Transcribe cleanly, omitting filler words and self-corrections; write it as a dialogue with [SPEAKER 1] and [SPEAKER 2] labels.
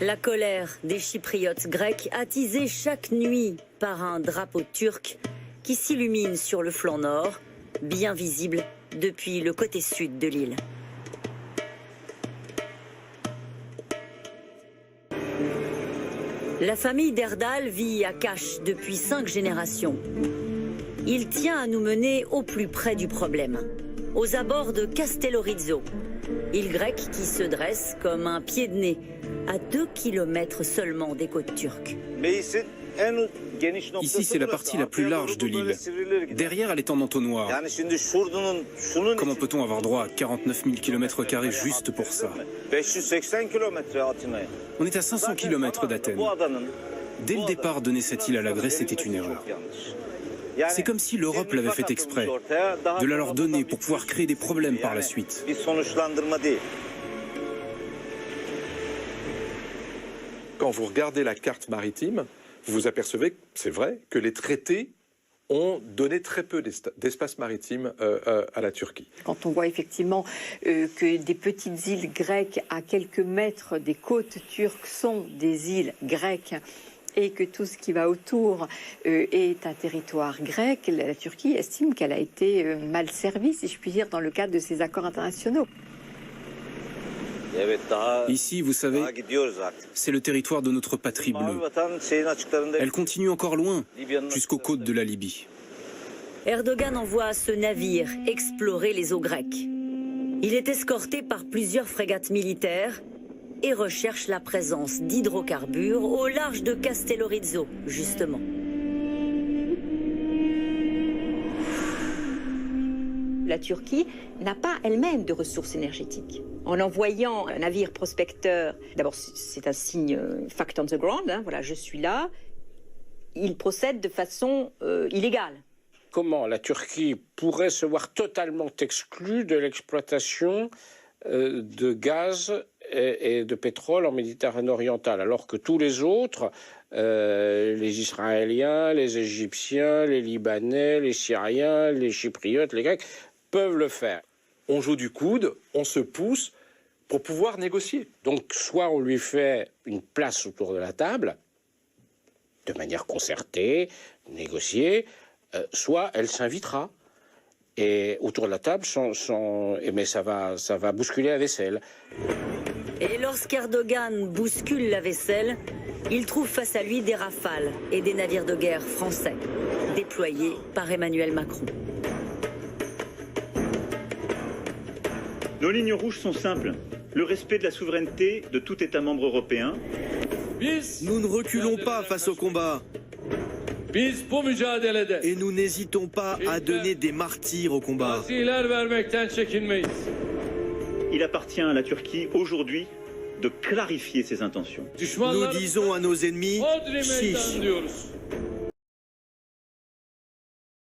[SPEAKER 1] La colère des Chypriotes grecs attisée chaque nuit par un drapeau turc qui s'illumine sur le flanc nord, bien visible depuis le côté sud de l'île. La famille d'Erdal vit à Kaş depuis 5 générations. Il tient à nous mener au plus près du problème, aux abords de Castellorizzo, île grecque qui se dresse comme un pied de nez, à 2 kilomètres seulement des côtes turques.
[SPEAKER 2] Ici, c'est la partie la plus large de l'île. Derrière, elle est en entonnoir. Comment peut-on avoir droit à 49 000 km² juste pour ça? On est à 500 km d'Athènes. Dès le départ, donner cette île à la Grèce était une erreur. C'est comme si l'Europe l'avait fait exprès, de la leur donner pour pouvoir créer des problèmes par la suite.
[SPEAKER 3] Quand vous regardez la carte maritime, vous vous apercevez, c'est vrai, que les traités ont donné très peu d'espace maritime à la Turquie.
[SPEAKER 4] Quand on voit effectivement que des petites îles grecques à quelques mètres des côtes turques sont des îles grecques et que tout ce qui va autour est un territoire grec, la Turquie estime qu'elle a été mal servie, si je puis dire, dans le cadre de ces accords internationaux.
[SPEAKER 2] Ici, vous savez, c'est le territoire de notre patrie bleue. Elle continue encore loin, jusqu'aux côtes de la Libye.
[SPEAKER 1] Erdogan envoie ce navire explorer les eaux grecques. Il est escorté par plusieurs frégates militaires et recherche la présence d'hydrocarbures au large de Castellorizzo, justement.
[SPEAKER 4] La Turquie n'a pas elle-même de ressources énergétiques. En envoyant un navire prospecteur, d'abord c'est un signe fact on the ground, hein, voilà, je suis là, il procède de façon illégale.
[SPEAKER 5] Comment la Turquie pourrait se voir totalement exclue de l'exploitation de gaz et de pétrole en Méditerranée orientale, alors que tous les autres, les Israéliens, les Égyptiens, les Libanais, les Syriens, les Chypriotes, les Grecs, peuvent le faire.
[SPEAKER 3] On joue du coude, on se pousse pour pouvoir négocier.
[SPEAKER 5] Donc soit on lui fait une place autour de la table, de manière concertée, négociée, soit elle s'invitera. Et autour de la table, mais ça va bousculer la vaisselle.
[SPEAKER 1] Et lorsqu'Erdogan bouscule la vaisselle, il trouve face à lui des Rafales et des navires de guerre français, déployés par Emmanuel Macron.
[SPEAKER 6] Nos lignes rouges sont simples. Le respect de la souveraineté de tout État membre européen.
[SPEAKER 7] Nous ne reculons pas face au combat. Et nous n'hésitons pas à donner des martyrs au combat.
[SPEAKER 6] Il appartient à la Turquie aujourd'hui de clarifier ses intentions.
[SPEAKER 7] Nous disons à nos ennemis, chiche.